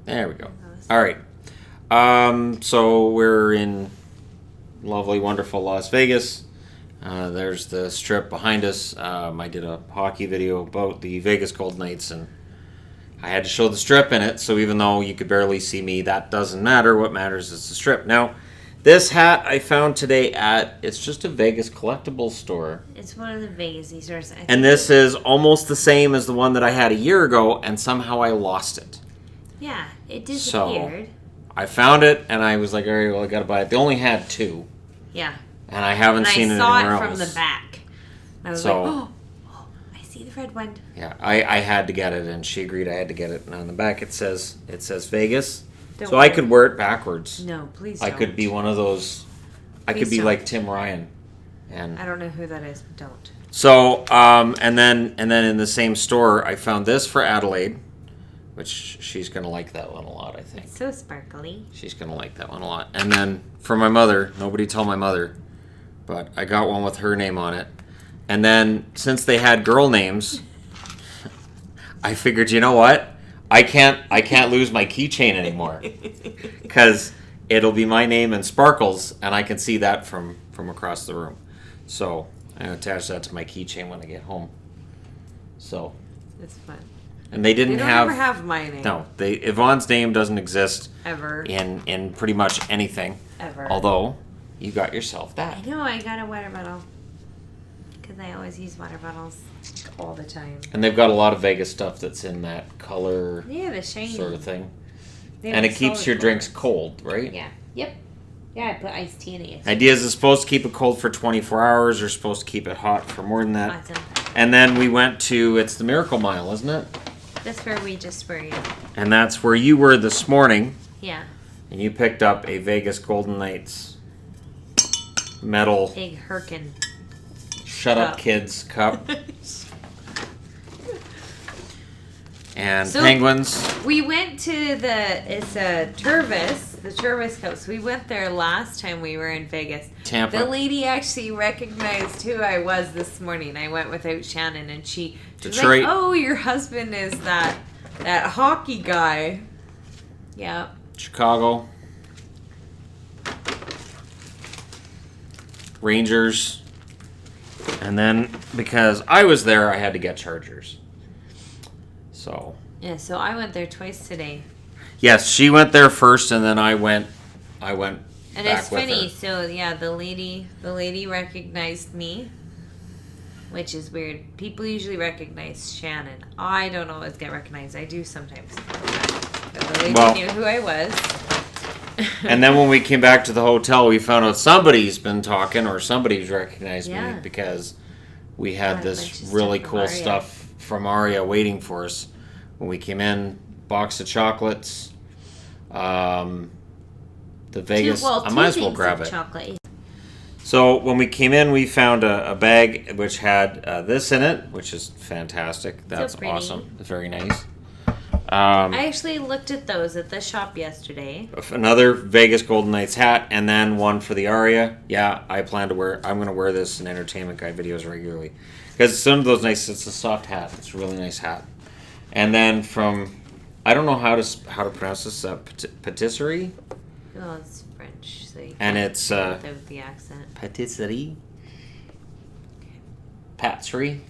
There we go. All right. So we're in lovely, wonderful Las Vegas. There's the strip behind us. I did a hockey video about the Vegas Golden Knights, and I had to show the strip in it. So even though you could barely see me, that doesn't matter. What matters is the strip. Now, this hat I found today it's just a Vegas collectibles store. It's one of the Vegas stores. And this is almost the same as the one that I had a year ago, and somehow I lost it. Yeah, it disappeared. So I found it, and I was like, all right, well, I got to buy it. They only had 2. Yeah. And I haven't seen it anywhere else. I saw it from the back. I was like, oh, I see the red one. Yeah, I had to get it, and she agreed I had to get it. And on the back it says Vegas. Don't so worry. I could wear it backwards. No, please don't. I could be one of those. I could be like Tim Ryan. And I don't know who that is, but don't. So, and then in the same store, I found this for Adelaide, which she's going to like that one a lot, I think. It's so sparkly. She's going to like that one a lot. And then for my mother, nobody told my mother, but I got one with her name on it. And then since they had girl names, I figured, you know what? I can't lose my keychain anymore because it'll be my name and sparkles, and I can see that from across the room. So I attach that to my keychain when I get home. So it's fun. And they didn't ever have my name. No, Yvonne's name doesn't exist ever in pretty much anything ever. Although you got yourself that. I know, I got a water bottle because I always use water bottles all the time. And they've got a lot of Vegas stuff that's in that color, the shiny sort of thing, and it keeps your drinks cold, right? Yeah. Yep. Yeah, I put iced tea in it. Ideas is supposed to keep it cold for 24 hours, or supposed to keep it hot for more than that. Awesome. And then we went to, it's the Miracle Mile, isn't it? That's where we just were. Yeah. And that's where you were this morning. Yeah. And you picked up a Vegas Golden Knights metal big Herkin Shut Up Kids cup. And so penguins. We went to it's a the Tervis Cups. We went there last time we were in Vegas. Tampa. The lady actually recognized who I was this morning. I went without Shannon, and she was like, "Oh, your husband is that hockey guy." Yeah. Chicago. Rangers. And then because I was there, I had to get Chargers. So. Yeah, so I went there twice today. Yes, she went there first, and then I went. And it's funny. So yeah, the lady recognized me, which is weird. People usually recognize Shannon. I don't always get recognized. I do sometimes. But the lady knew who I was. And then when we came back to the hotel, we found out somebody's been talking, or somebody's recognized me because we had this really cool stuff from Aria waiting for us when we came in. Box of chocolates. The Vegas. I might as well grab it. Chocolate. So when we came in, we found a bag which had this in it, which is fantastic. That's awesome. It's very nice. I actually looked at those at the shop yesterday. Another Vegas Golden Knights hat, and then one for the Aria. Yeah, I'm going to wear this in Entertainment Guy videos regularly. Because some of those nice, it's a soft hat. It's a really nice hat. And then from, I don't know how to pronounce this, patisserie? Oh, it's French. So you and it's without the accent. Patisserie? Patisserie?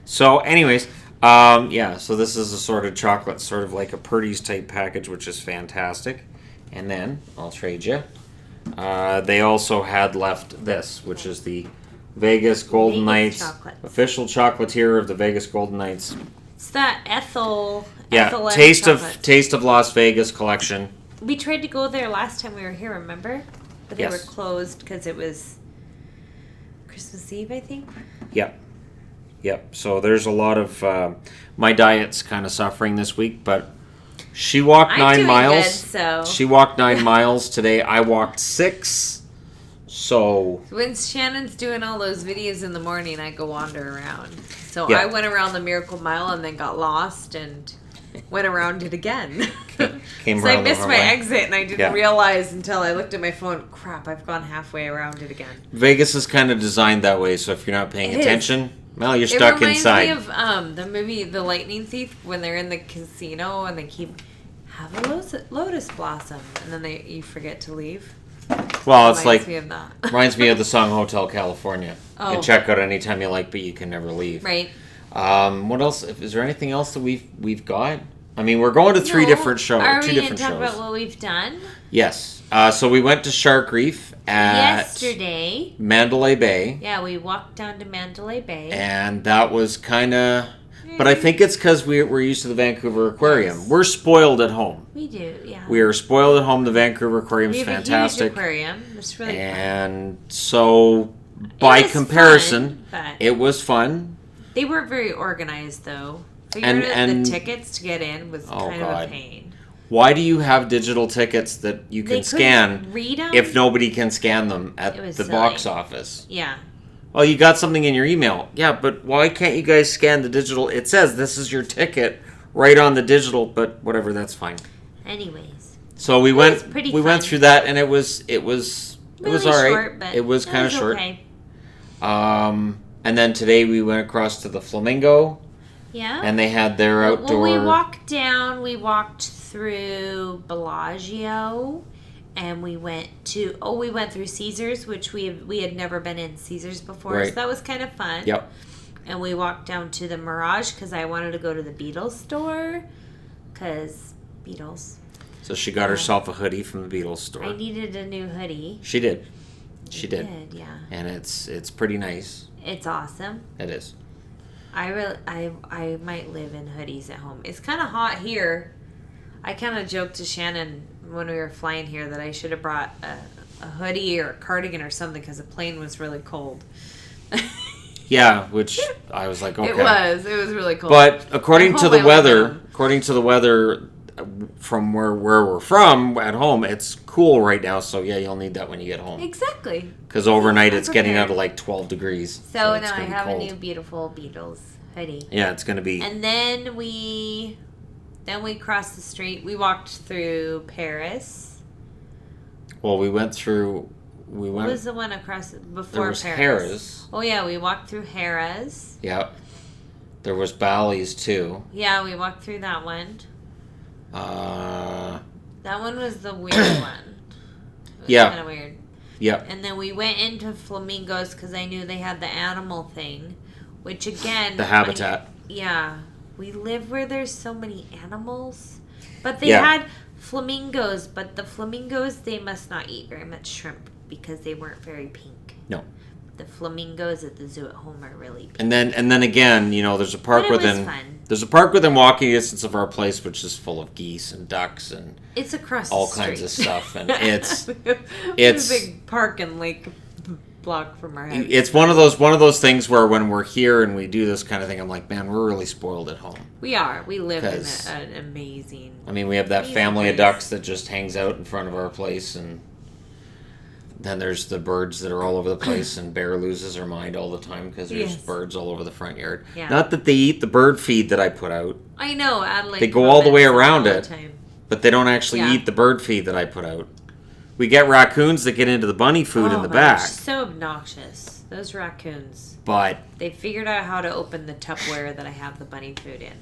So anyways, so this is a sort of chocolate, sort of like a Purdy's type package, which is fantastic. And then, I'll trade you. They also had left this, which is the Vegas Golden Knights, official chocolatier of the Vegas Golden Knights. It's that Ethel. Yeah, Taste of Las Vegas collection. We tried to go there last time we were here, remember? But they were closed because it was Christmas Eve, I think. Yep. So there's a lot of my diet's kind of suffering this week, but she walked 9 miles. Good, so. She walked 9 miles today. I walked 6. So when Shannon's doing all those videos in the morning, I go wander around. So Yeah. I went around the Miracle Mile and then got lost and went around it again. Came So around I missed the my wrong way. exit and I didn't realize until I looked at my phone, crap, I've gone halfway around it again. Vegas is kind of designed that way, so if you're not paying attention, well, you're stuck inside. It reminds me of the movie The Lightning Thief when they're in the casino and they keep have a lotus blossom, and then you forget to leave. Well, it's Reminds like me of that. reminds me of the song Hotel California. You Oh. can check out anytime you like, but you can never leave. Right. What else? Is there anything else that we've got? I mean, we're going to three different shows. Are two we different going to talk shows. about what we've done? Yes. So we went to Shark Reef at Yesterday. Mandalay Bay. Yeah, we walked down to Mandalay Bay. And that was kind of... But I think it's because we're used to the Vancouver Aquarium. Yes. We're spoiled at home. We do, yeah. We are spoiled at home. The Vancouver Aquarium's we have fantastic. a huge aquarium. It's really fun. And so, by comparison, fun, it was fun. They weren't very organized, though. And the tickets to get in was kind of a pain. Why do you have digital tickets that you can scan read them? if nobody can scan them at the silly. box office? Yeah. Oh, you got something in your email. Yeah, but why can't you guys scan the digital? It says this is your ticket right on the digital, but whatever, that's fine. Anyways. So we went fun. through that, and it was really all right. Short, but it was kind of short. Okay. And then today we went across to the Flamingo. Yeah. And they had their outdoor... Well, we walked through Bellagio, and we went through Caesars, which we had never been in Caesars before, Right. so that was kind of fun. Yep. And we walked down to the Mirage, because I wanted to go to the Beatles store, because Beatles. So she got herself a hoodie from the Beatles store. I needed a new hoodie. She did. She did. Yeah. And it's pretty nice. It's awesome. It is. I might live in hoodies at home. It's kind of hot here. I kind of joked to Shannon when we were flying here that I should have brought a hoodie or a cardigan or something because the plane was really cold. Yeah, which I was like, okay. It was really cold. But according to the weather, from where we're from at home, it's cool right now. So yeah, you'll need that when you get home. Exactly. Because overnight I'm it's getting prepared. out to like 12 degrees. So it's now I gonna be have cold. a new beautiful Beatles hoodie. Yeah, it's gonna be. And then we crossed the street. We walked through Paris. Well, we went through. What was the one across before there was Paris? Harrah's. Oh yeah, we walked through Harrah's. Yeah. There was Bally's too. Yeah, we walked through that one. That one was the weird one. It was Yeah. kind of weird. Yep. And then we went into Flamingos because I knew they had the animal thing, which again... The habitat. We live where there's so many animals. But they Yeah. had flamingos, but the flamingos, they must not eat very much shrimp because they weren't very pink. No. The flamingos at the zoo at home are really pink. And then again, there's a park But it was within. fun. There's a park within walking distance of our place, which is full of geese and ducks and It's across all the street. kinds of stuff, and it's It's a big park and lake block from our house. it's one of those things where when we're here and we do this kind of thing, I'm like, man, we're really spoiled at home. We are. We live in 'Cause- an amazing... I mean, we have that Amazing family of place. ducks that just hangs out in front of our place, and then there's the birds that are all over the place, and Bear loses her mind all the time because there's Yes. birds all over the front yard. Yeah. Not that they eat the bird feed that I put out, I know, Adelaide. They go all the way comments around all the it. time. but they don't actually Yeah. eat the bird feed that I put out. We get raccoons that get into the bunny food in the my back, gosh, so obnoxious. Those raccoons. but They figured out how to open the Tupperware that I have the bunny food in.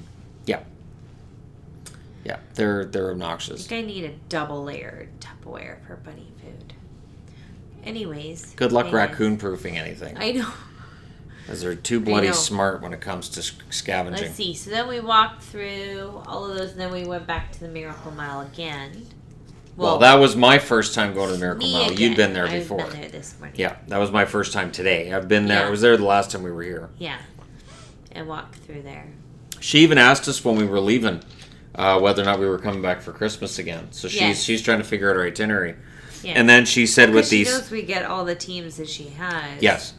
yeah, they're I obnoxious. think I need a double layered Tupperware for bunny food. Anyways. Good luck yes. raccoon proofing anything, I know. because they're too bloody know. smart when it comes to scavenging. Let's see. So then we walked through all of those, and then we went back to the Miracle Mile again. Well, that was my first time going to the Miracle me Mile. again. You'd been there before. I've been there this morning. Yeah, that was my first time today. I've been there. Yeah. I was there the last time we were here. Yeah. And walked through there. She even asked us when we were leaving whether or not we were coming back for Christmas again. So she's trying to figure out her itinerary. Yeah. And then she said with she these... knows we get all the teams that she has. Yes.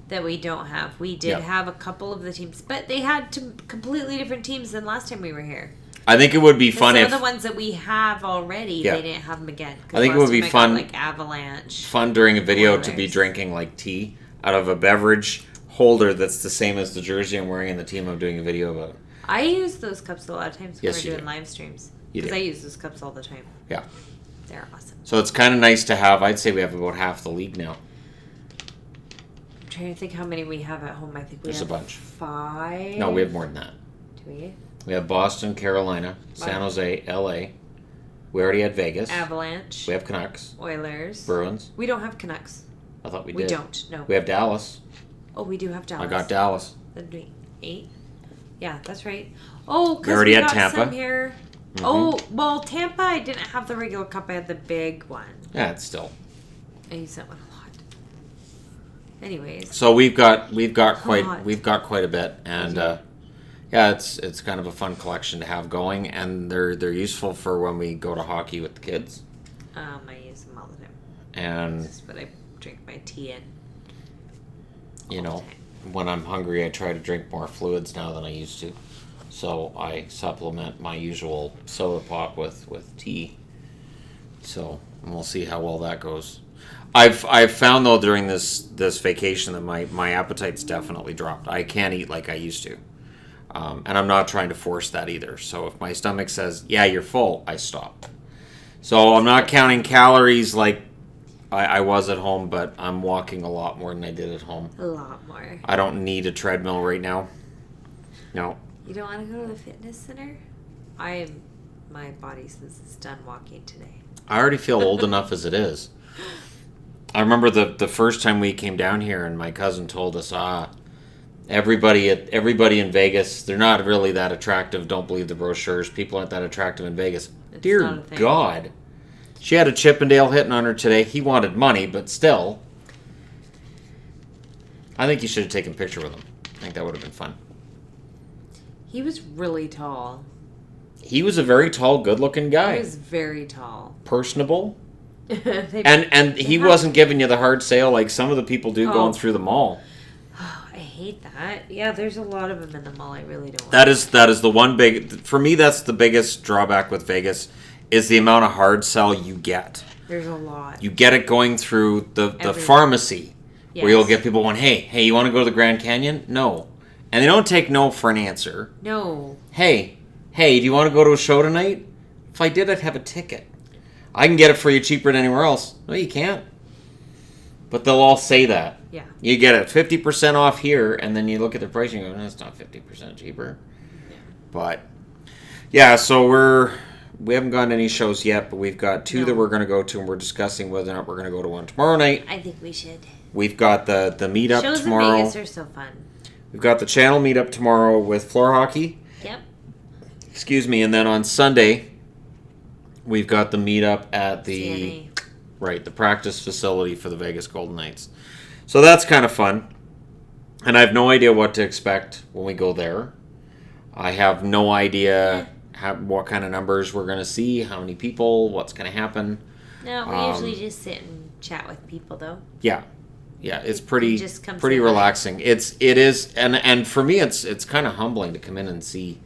That we don't have. We did have a couple of the teams, but they had completely different teams than last time we were here. I think it would be fun Some if... of the ones that we have already, they didn't have them again. I think it would be fun... like Avalanche. Fun during a video to be Oilers. drinking like tea out of a beverage holder that's the same as the jersey I'm wearing and the team I'm doing a video about. I use those cups a lot of times when Yes, we're you doing do. live streams. You Because do. I use those cups all the time. Yeah. They're awesome. So it's kind of nice to have... I'd say we have about half the league now. I'm trying to think how many we have at home. I think we There's have a bunch. 5. No, we have more than that. Do we? We have Boston, Carolina, San Jose, LA. We already had Vegas. Avalanche. We have Canucks. Oilers. Bruins. We don't have Canucks. I thought we did. We don't, no. We have Dallas. Oh, we do have Dallas. I got Dallas. That'd be 8. Yeah, that's right. Oh, because We already had got Tampa. some here. Mm-hmm. Oh, well, Tampa, I didn't have the regular cup. I had the big one. Yeah, it's still. I use that one a lot. Anyways. So we've got quite a bit, and yeah, it's kind of a fun collection to have going, and they're useful for when we go to hockey with the kids. I use them all the time. And this is what I drink my tea in. You know, when I'm hungry, I try to drink more fluids now than I used to. So I supplement my usual soda pop with tea. So we'll see how well that goes. I've found though during this vacation that my appetite's definitely dropped. I can't eat like I used to, and I'm not trying to force that either. So if my stomach says, "Yeah, you're full," I stop. So I'm not counting calories like I was at home, but I'm walking a lot more than I did at home. A lot more. I don't need a treadmill right now. No. You don't want to go to the fitness center? My body says it's done walking today. I already feel old enough as it is. I remember the first time we came down here and my cousin told us, everybody in Vegas, they're not really that attractive. Don't believe the brochures. People aren't that attractive in Vegas. It's Dear God. She had a Chippendale hitting on her today. He wanted money, but still. I think you should have taken a picture with him. I think that would have been fun. He was really tall. He was a very tall, good-looking guy. He was very tall. Personable. And he wasn't giving you the hard sale like some of the people do going through the mall. Oh, I hate that. Yeah, there's a lot of them in the mall. I really don't. That is the one big. For me, that's the biggest drawback with Vegas is the amount of hard sell you get. There's a lot. You get it going through the pharmacy, where you'll get people going, hey, you want to go to the Grand Canyon? No. And they don't take no for an answer. No. Hey, do you want to go to a show tonight? If I did, I'd have a ticket. I can get it for you cheaper than anywhere else. No, you can't. But they'll all say that. Yeah. You get it 50% off here, and then you look at the price and you go, no, it's not 50% cheaper. Yeah. But, yeah, so we haven't gone to any shows yet, but we've got 2 that we're going to go to, and we're discussing whether or not we're going to go to one tomorrow night. I think we should. We've got the meetup shows tomorrow. Shows in Vegas are so fun. We've got the channel meetup tomorrow with floor hockey. Yep. Excuse me, and then on Sunday, we've got the meetup at the CNA. The practice facility for the Vegas Golden Knights. So that's kind of fun. And I have no idea what to expect when we go there. I have no idea what kind of numbers we're going to see, how many people, what's going to happen. No, we usually just sit and chat with people, though. Yeah. Yeah, it's pretty relaxing. By. It is, and for me, it's kind of humbling to come in and see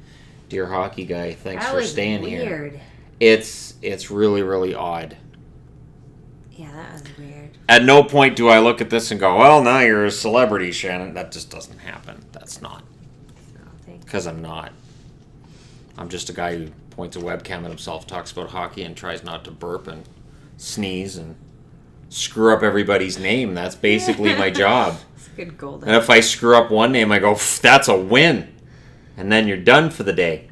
Dear Hockey Guy. Thanks for staying here. It's really, really odd. Yeah, that was weird. At no point do I look at this and go, well, now you're a celebrity, Shannon. That just doesn't happen. That's not. Because I'm not. I'm just a guy who points a webcam at himself, talks about hockey, and tries not to burp and sneeze and screw up everybody's name. That's basically my job. It's a good goal. And if I screw up one name, I go, that's a win. And then you're done for the day.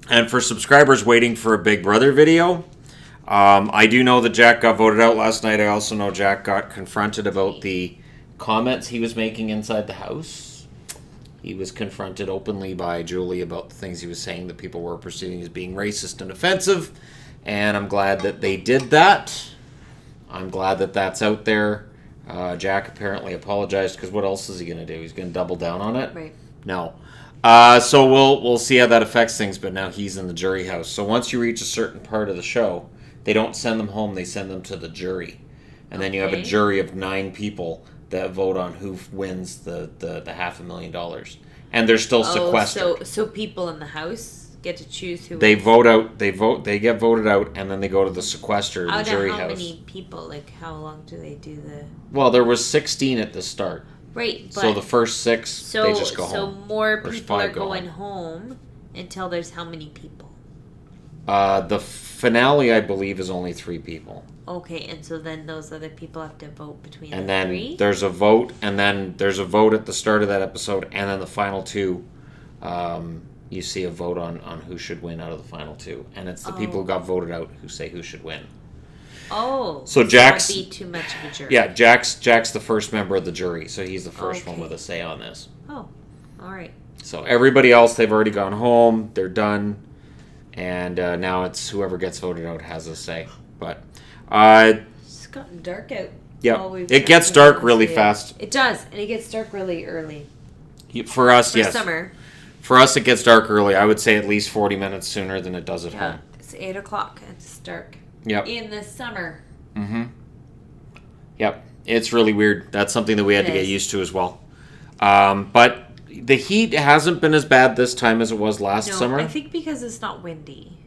And for subscribers waiting for a Big Brother video, I do know that Jack got voted out last night. I also know Jack got confronted about the comments he was making inside the house. He was confronted openly by Julie about the things he was saying that people were perceiving as being racist and offensive. And I'm glad that they did that. I'm glad that that's out there. Jack apparently apologized because what else is he going to do? He's going to double down on it? Right. No. So we'll see how that affects things, but now he's in the jury house. So once you reach a certain part of the show, they don't send them home, they send them to the jury. And then you have a jury of 9 people that vote on who wins the $500,000. And they're still sequestered. So people in the house get to choose who they vote out. They get voted out, and then they go to the sequester, the jury house. How many people? Like, how long do they do the? Well, there was 16 at the start. Right. But so the first 6, they just go home. So more people are going home until there's how many people? The finale, I believe, is only 3 people. Okay, and so then those other people have to vote between and the 3? And then there's a vote, and then there's a vote at the start of that episode, and then the final 2 you see a vote on who should win out of the final two. And it's the people who got voted out who say who should win. Oh. So Jack's... Not be too much of a jury. Yeah, Jack's the first member of the jury, so he's the first one with a say on this. Oh, all right. So everybody else, they've already gone home. They're done. And now it's whoever gets voted out has a say. But... it's gotten dark out. Yeah, it gets dark really fast. It does, and it gets dark really early. For us, yes. For summer. For us, it gets dark early. I would say at least 40 minutes sooner than it does at home. It's 8 o'clock. It's dark. Yep. In the summer. Mm-hmm. Yep. It's really weird. That's something that we had to get used to as well. But the heat hasn't been as bad this time as it was last summer. I think because it's not windy.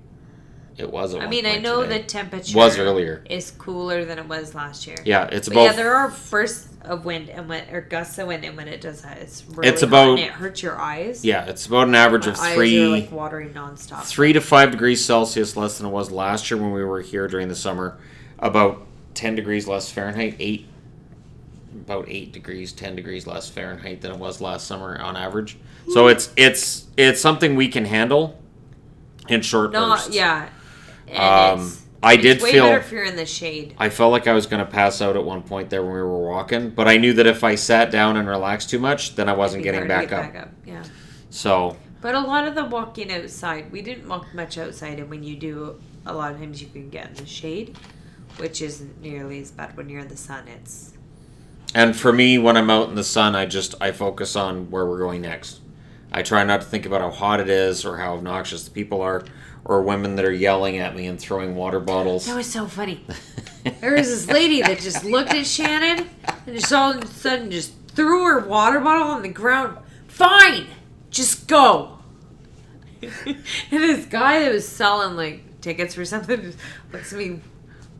It was. I mean, I know the temperature was earlier. Is cooler than it was last year. Yeah, it's about. Yeah, there are bursts of wind or gusts of wind, and when it does that, it's really hot and it hurts your eyes. Yeah, it's about an average of eyes 3. Are like watering nonstop. 3 to 5 degrees Celsius less than it was last year when we were here during the summer. About 10 degrees less Fahrenheit. About 8 degrees, 10 degrees less Fahrenheit than it was last summer on average. So it's something we can handle in short bursts. Yeah. And I did way feel better if you're in the shade. I felt like I was going to pass out at one point there when we were walking, but I knew that if I sat down and relaxed too much, then I wasn't getting back up. Yeah. So. But a lot of the walking outside, we didn't walk much outside, and when you do, a lot of times you can get in the shade, which isn't nearly as bad when you're in the sun. And for me, when I'm out in the sun, I focus on where we're going next. I try not to think about how hot it is or how obnoxious the people are. Or women that are yelling at me and throwing water bottles. That was so funny. There was this lady that just looked at Shannon and just all of a sudden just threw her water bottle on the ground. Fine, just go. And this guy that was selling like tickets for something just looks at me.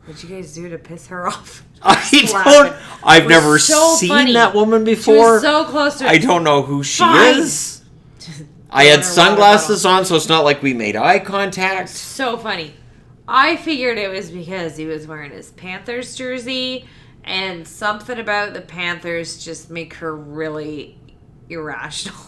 What'd you guys do to piss her off? I've never seen that woman before. She was so close to her. I don't know who she is. I had sunglasses on, so it's not like we made eye contact. So funny. I figured it was because he was wearing his Panthers jersey, and something about the Panthers just make her really irrational.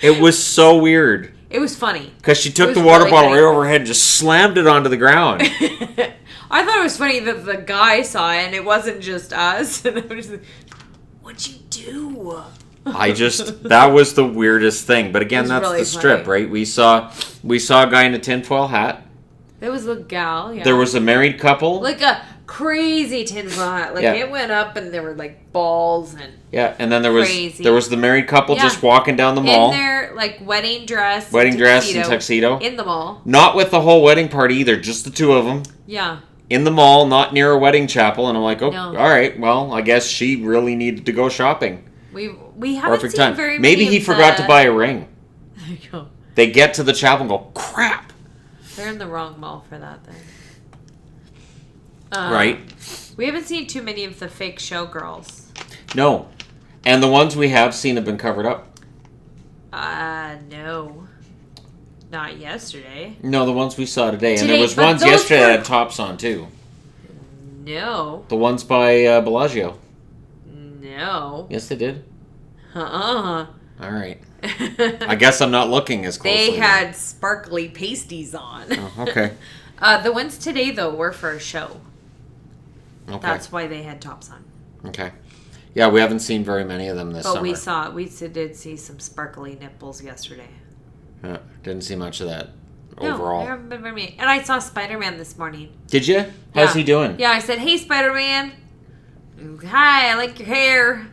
It was so weird. It was funny. Because she took the water bottle right over her head and just slammed it onto the ground. I thought it was funny that the guy saw it, and it wasn't just us. And I was like, what'd you do? That was the weirdest thing. But again, that's really the strip, right? We saw a guy in a tinfoil hat. There was a gal, yeah. There was a married couple. Like a crazy tinfoil hat. Like it went up and there were like balls and and then there was the married couple just walking down the mall. In their like wedding dress and tuxedo. In the mall. Not with the whole wedding party either, just the two of them. Yeah. In the mall, not near a wedding chapel, and I'm like, all right, well, I guess she really needed to go shopping. We haven't seen very many. Maybe he forgot to buy a ring. There you go. They get to the chapel and go, crap. They're in the wrong mall for that thing. Right. We haven't seen too many of the fake showgirls. No. And the ones we have seen have been covered up. No. Not yesterday. No, the ones we saw today. And there was ones yesterday that had tops on, too. No. The ones by Bellagio. No. Yes, they did. All right. I guess I'm not looking as closely. They had sparkly pasties on. Oh, okay. The ones today, though, were for a show. Okay. That's why they had tops on. Okay. Yeah, we haven't seen very many of them this summer. But we did see some sparkly nipples yesterday. Didn't see much of that overall. No, I haven't been very many. And I saw Spider-Man this morning. Did you? How's he doing? Yeah, I said, hey, Spider-Man. Hi, I like your hair.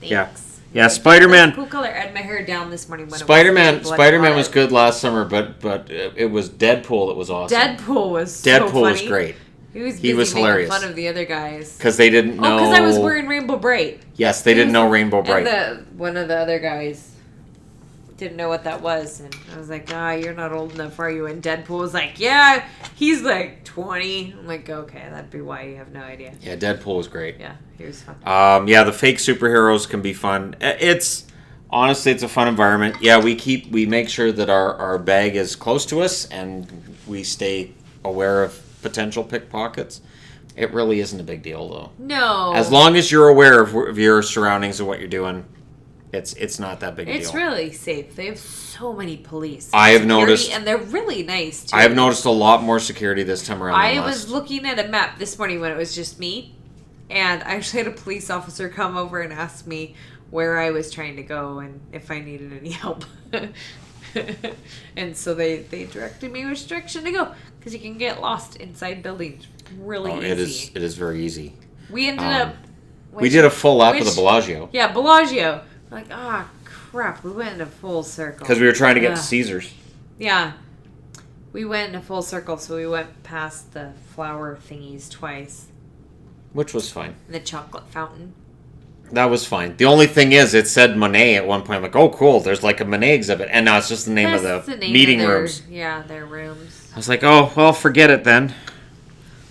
Thanks. Yeah, Spider-Man. Cool color. I had my hair down this morning. When Spider-Man was good last summer, but it was Deadpool that was awesome. Deadpool was funny. Great. He was hilarious. Making fun of the other guys because they didn't know. Because I was wearing Rainbow Bright. Yes, they didn't know Rainbow Bright. And one of the other guys didn't know what that was, and I was like, you're not old enough, are you? And Deadpool was like, yeah, he's like 20. I'm like, okay, that'd be why you have no idea. Yeah, Deadpool was great. Yeah, he was fun. Yeah, the fake superheroes can be fun. Honestly, it's a fun environment. Yeah, we make sure that our bag is close to us and we stay aware of potential pickpockets. It really isn't a big deal, though. No. As long as you're aware of your surroundings and what you're doing, It's not that big a deal. It's really safe. They have so many police. I have security, noticed, and they're really nice too. I have noticed a lot more security this time around. I was looking at a map this morning when it was just me, and I actually had a police officer come over and ask me where I was trying to go and if I needed any help. And so they directed me which direction to go, because you can get lost inside buildings really easy. It is very easy. We ended up... we did a full lap of the Bellagio. Yeah, Bellagio. We're like, crap, we went in a full circle. Because we were trying to get to Caesars. Yeah. We went in a full circle, so we went past the flower thingies twice. Which was fine. And the chocolate fountain. That was fine. The only thing is, it said Monet at one point. I'm like, oh, cool, there's like a Monet exhibit. And now it's just the name of the meeting rooms. Yeah, their rooms. I was like, oh, well, forget it then.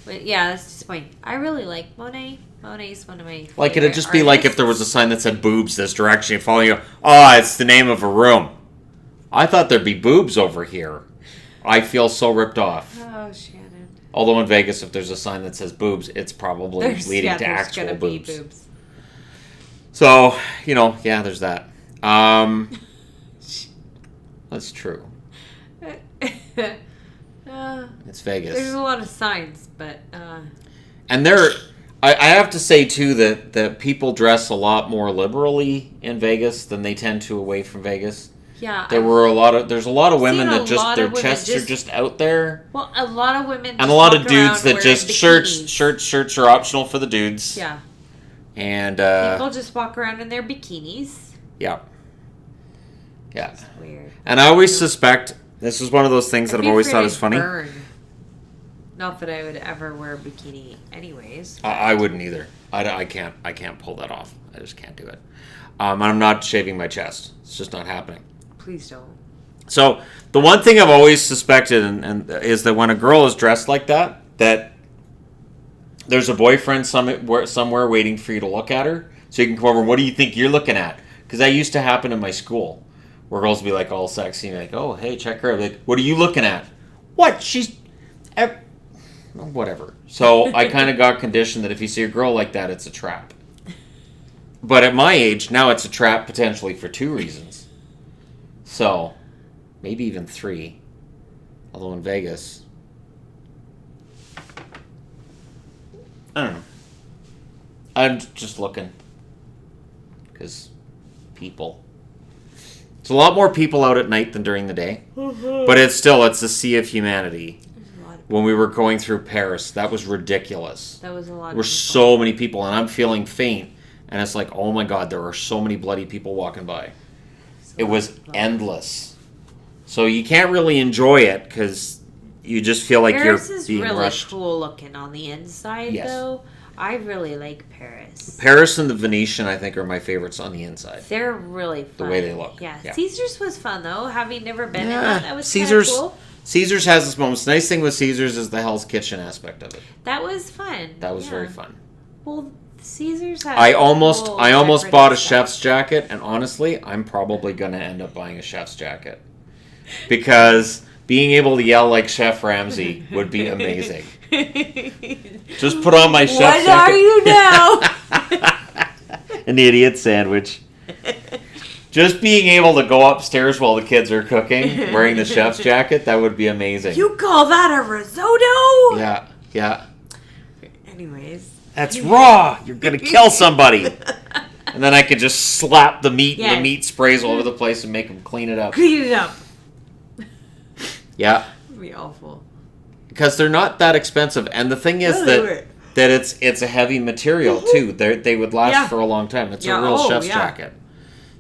But yeah, that's disappointing. I really like Monet. Monet's one of my favorite Like, it'd just be artists. like if there was a sign that said boobs this direction. You follow, you go, oh, it's the name of a room. I thought there'd be boobs over here. I feel so ripped off. Oh, Shannon. Although in Vegas, if there's a sign that says boobs, it's probably leading to actual gonna boobs. Be boobs. So, there's that. That's true. It's Vegas. There's a lot of signs, but... And I have to say, too, that people dress a lot more liberally in Vegas than they tend to away from Vegas. Yeah. There's a lot of women that just, their chests are just out there. Well, a lot of women and a lot of dudes that just, bikinis. shirts are optional for the dudes. Yeah. And, people just walk around in their bikinis. Yeah. Yeah. It's weird. And I always suspect, this is one of those things that I've always thought is funny. Burn. Not that I would ever wear a bikini anyways. I wouldn't either. I can't pull that off. I just can't do it. And I'm not shaving my chest. It's just not happening. Please don't. So the one thing I've always suspected and is that when a girl is dressed like that there's a boyfriend somewhere waiting for you to look at her, so you can come over and what do you think you're looking at? Because that used to happen in my school, where girls would be like all sexy and like, oh hey, check her out. Like, what are you looking at? What? She's whatever. So I kind of got conditioned that if you see a girl like that, it's a trap. But at my age, now it's a trap potentially for 2 reasons. So, maybe even 3. Although in Vegas, I don't know. I'm just looking. Because people. There's a lot more people out at night than during the day. But it's a sea of humanity. When we were going through Paris, that was ridiculous. That was a lot. There were so many people, and I'm feeling faint. And it's like, oh my God, there are so many bloody people walking by. It was endless. So you can't really enjoy it because you just feel like Paris you're is being really rushed. cool looking on the inside, though. I really like Paris. Paris and the Venetian, I think, are my favorites on the inside. They're really fun. The way they look. Yeah. Caesars was fun, though. Having never been in that was Caesars, kind of cool. Caesars has its moments. The nice thing with Caesars is the Hell's Kitchen aspect of it. That was fun. That was very fun. Well, Caesars has I almost bought a chef's jacket, and honestly, I'm probably going to end up buying a chef's jacket. Because being able to yell like Chef Ramsay would be amazing. Just put on my chef's jacket. What are you now? An idiot sandwich. Just being able to go upstairs while the kids are cooking, wearing the chef's jacket, that would be amazing. You call that a risotto? Yeah. Anyways. That's raw. You're going to kill somebody. And then I could just slap the meat and the meat sprays all over the place and make them clean it up. Clean it up. Yeah. It'd be awful. Because they're not that expensive. And the thing is that it's a heavy material, too. They would last for a long time. It's a real chef's jacket.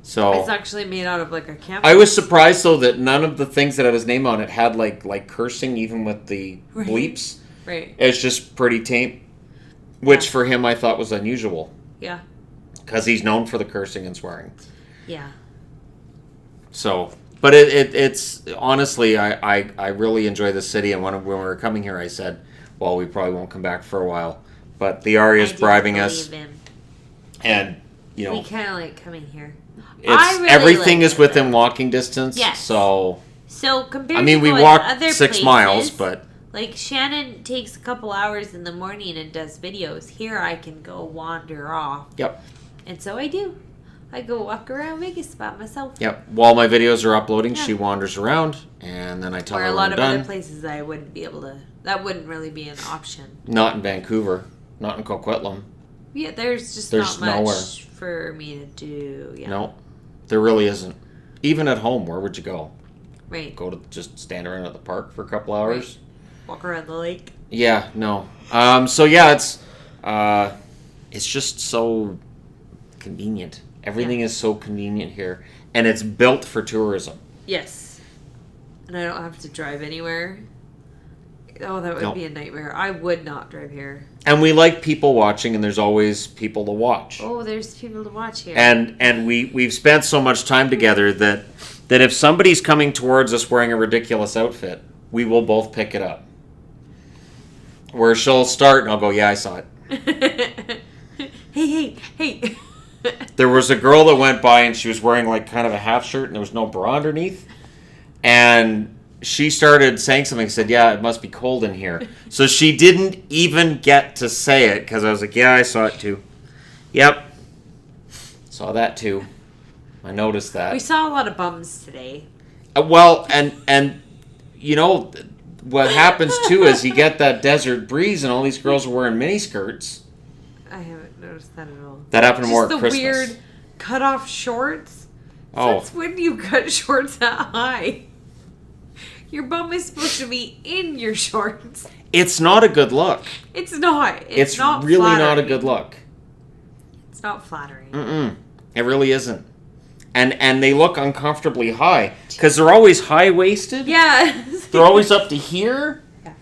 So it's actually made out of like a camp. I was surprised, though, that none of the things that had his name on it had like cursing, even with the bleeps. Right. It's just pretty tame. Which for him I thought was unusual. Yeah. Because he's known for the cursing and swearing. Yeah. So, but it's honestly, I really enjoy the city. And when we were coming here, I said, well, we probably won't come back for a while. But the Aria's bribing us. And, we kind of like coming here. Everything is within walking distance. Yes. So compared we to walked other 6 miles, but... Like, Shannon takes a couple hours in the morning and does videos. Here I can go wander off. Yep. And so I do. I go walk around Vegas by myself. Yep. While my videos are uploading, she wanders around, and then I tell Or her a when lot I'm of done. other places I wouldn't be able to. That wouldn't really be an option. Not in Vancouver. Not in Coquitlam. Yeah, there's just There's not much nowhere. for me to do. Yeah. No, there really isn't. Even at home, where would you go? Right. Go to just stand around at the park for a couple hours? Right. Walk around the lake. Yeah, no. So yeah, it's just so convenient. Everything is so convenient here, and it's built for tourism. Yes. And I don't have to drive anywhere. Oh, that would be a nightmare. I would not drive here. And we like people watching, and there's always people to watch. Oh, there's people to watch here. And we've spent so much time together that if somebody's coming towards us wearing a ridiculous outfit, we will both pick it up. Where she'll start, and I'll go, yeah, I saw it. Hey. There was a girl that went by, and she was wearing like kind of a half shirt, and there was no bra underneath. And she started saying something, said, yeah, it must be cold in here. So she didn't even get to say it, because I was like, yeah, I saw it too. Yep. Saw that too. I noticed that. We saw a lot of bums today. Well, and you know, what happens too is you get that desert breeze, and all these girls are wearing mini skirts. I haven't noticed that at all. That happened more at the Christmas. Weird cut-off shorts. Oh. That's when you cut shorts that high. Your bum is supposed to be in your shorts. It's not a good look. It's not. It's not really flattering. not a good look. It's not flattering. Mm-mm. It really isn't. And they look uncomfortably high because they're always high-waisted. Yeah. They're always up to here. Yeah.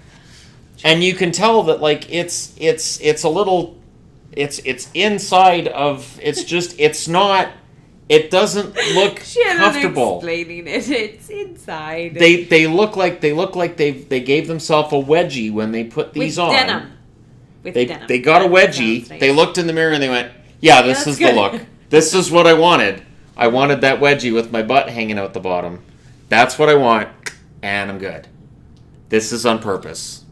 And you can tell that like it's a little it's inside of it's not. It doesn't look comfortable. Explaining it. It's inside. They look like they gave themselves a wedgie when they put these on. Denim. With denim. They got a wedgie. Nice. They looked in the mirror and they went, "Yeah, this is the look. This is what I wanted. I wanted that wedgie with my butt hanging out the bottom. That's what I want, and I'm good. This is on purpose."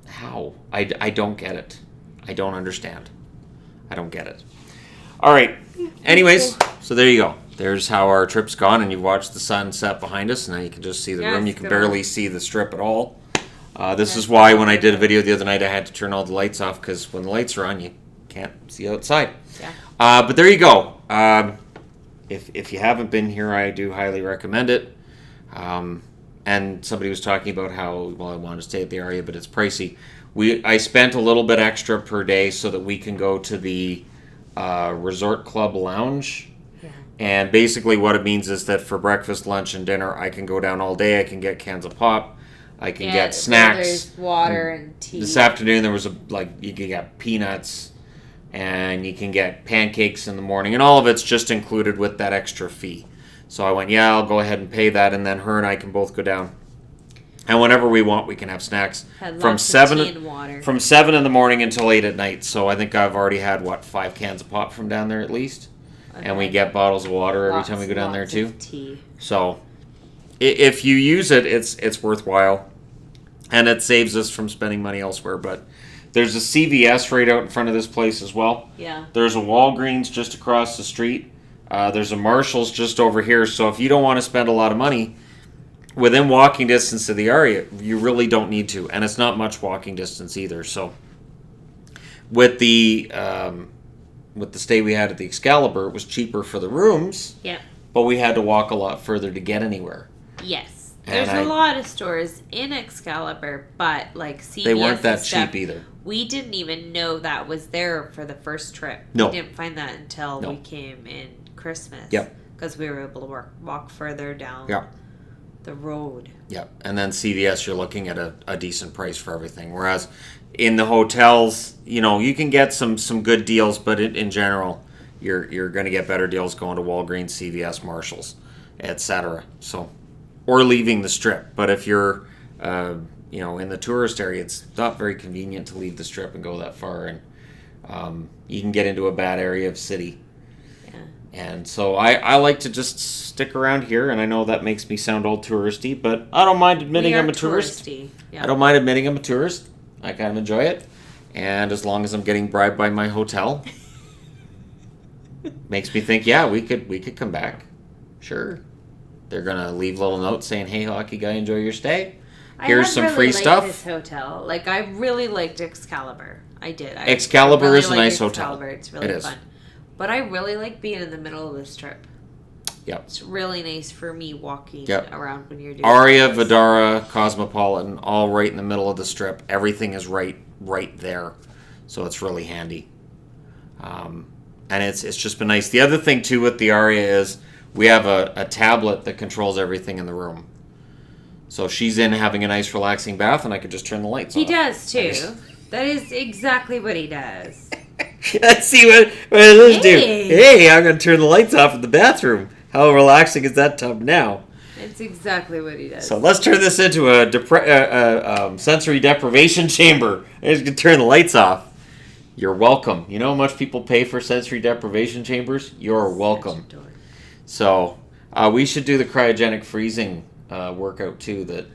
How? I don't get it. I don't understand. I don't get it. All right. Anyways, so there you go. There's how our trip's gone, and you've watched the sunset behind us. Now you can just see the room. You can barely see the strip at all. This is why when I did a video the other night, I had to turn all the lights off, because when the lights are on, you can't see outside. Yeah. But there you go. If you haven't been here, I do highly recommend it. And somebody was talking about how, well, I want to stay at the area, but it's pricey. I spent a little bit extra per day so that we can go to the Resort Club Lounge. Yeah. And basically what it means is that for breakfast, lunch, and dinner, I can go down all day. I can get cans of pop. I can get snacks. There's water and tea. This afternoon there was you can get peanuts, and you can get pancakes in the morning, and all of it's just included with that extra fee. So I went, yeah, I'll go ahead and pay that, and then her and I can both go down. And whenever we want, we can have snacks from 7 in the morning until 8 at night. So I think I've already had 5 cans of pop from down there at least, and we get bottles of water every time we go down there too. Tea. So if you use it, it's worthwhile, and it saves us from spending money elsewhere. But there's a CVS right out in front of this place as well. Yeah. There's a Walgreens just across the street. There's a Marshall's just over here. So if you don't want to spend a lot of money within walking distance of the area, you really don't need to, and it's not much walking distance either. So with the stay we had at the Excalibur, it was cheaper for the rooms. Yep. But we had to walk a lot further to get anywhere. Yes. And There's a lot of stores in Excalibur, but like CVS, they weren't that stuff, cheap either. We didn't even know that was there for the first trip. No. We didn't find that until we came in Christmas. Yep. Because we were able to walk further down the road. Yep. And then CVS, you're looking at a decent price for everything. Whereas in the hotels, you can get some good deals, but in general, you're going to get better deals going to Walgreens, CVS, Marshalls, etc. So, or leaving the strip. But if you're in the tourist area, it's not very convenient to leave the strip and go that far, and you can get into a bad area of city. Yeah. And so I like to just stick around here, and I know that makes me sound all touristy, but I don't mind admitting I'm a tourist. Yeah. I don't mind admitting I'm a tourist. I kind of enjoy it, and as long as I'm getting bribed by my hotel, makes me think, yeah, we could come back. Sure. They're gonna leave little notes saying, "Hey, hockey guy, enjoy your stay. Here's some really free liked stuff." This hotel, like I really liked Excalibur. I did. Excalibur really is a like nice Excalibur. hotel. It's really It is. fun. But I really like being in the middle of this trip. Yep. It's really nice for me walking Yep. around when you're doing Aria, this. Vidara, Cosmopolitan, all right in the middle of the strip. Everything is right there, so it's really handy. And it's just been nice. The other thing too with the Aria is we have a tablet that controls everything in the room. So she's in having a nice relaxing bath, and I could just turn the lights He off. does too. That is exactly what he does. Let's see what does do. Hey. Hey, I'm going to turn the lights off in the bathroom. How relaxing is that tub now? It's exactly what he does. So let's turn this into a sensory deprivation chamber. I'm just going to turn the lights off. You're welcome. You know how much people pay for sensory deprivation chambers? You're welcome. So we should do the cryogenic freezing workout too that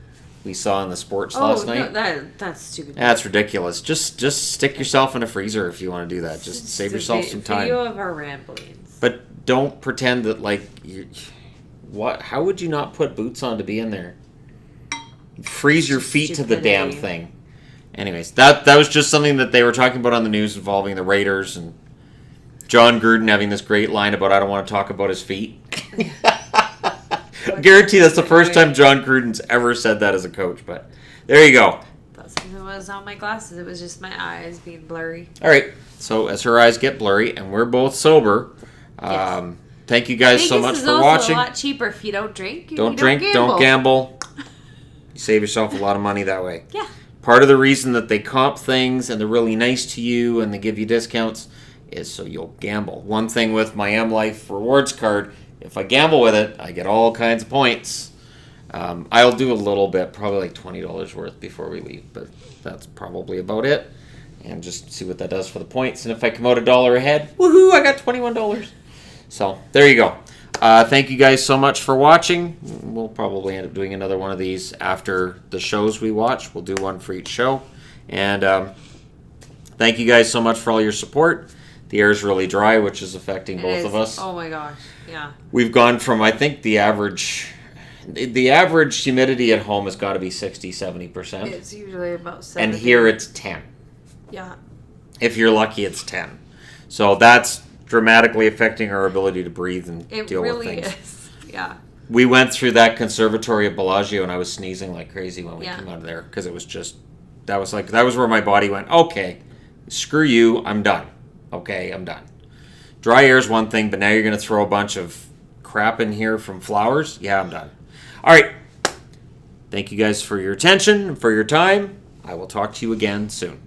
we saw in the sports last night. No, that's stupid. That's ridiculous. Just stick yourself in a freezer if you want to do that. Just save yourself some time. Video of our ramblings. But don't pretend that what? How would you not put boots on to be in there? Freeze your feet to the damn thing. Anyways, that was just something that they were talking about on the news involving the Raiders and John Gruden having this great line about I don't want to talk about his feet. I guarantee that's the first time John Gruden's ever said that as a coach. But there you go. It was not my glasses. It was just my eyes being blurry. All right. So as her eyes get blurry and we're both sober, Yes. Thank you guys so much for watching. A lot cheaper if you don't drink. Don't drink. Don't gamble. You save yourself a lot of money that way. Yeah. Part of the reason that they comp things and they're really nice to you and they give you discounts is so you'll gamble. One thing with my M Life rewards card, if I gamble with it, I get all kinds of points. I'll do a little bit, probably like $20 worth before we leave, but that's probably about it. And just see what that does for the points. And if I come out $1 ahead, woohoo, I got $21. So there you go. Thank you guys so much for watching. We'll probably end up doing another one of these after the shows we watch. We'll do one for each show. And thank you guys so much for all your support. The air is really dry, which is affecting both of us. Oh my gosh, yeah. We've gone from, I think, the average humidity at home has got to be 60-70%. It's usually about 70. And here it's 10. Yeah. If you're lucky, it's 10. So that's dramatically affecting our ability to breathe and deal with things. It really is. Yeah. We went through that conservatory at Bellagio, and I was sneezing like crazy when we came out of there because it was just that was where my body went. Okay, screw you, I'm done. Okay, I'm done. Dry air is one thing, but now you're going to throw a bunch of crap in here from flowers. Yeah, I'm done. All right. Thank you guys for your attention and for your time. I will talk to you again soon.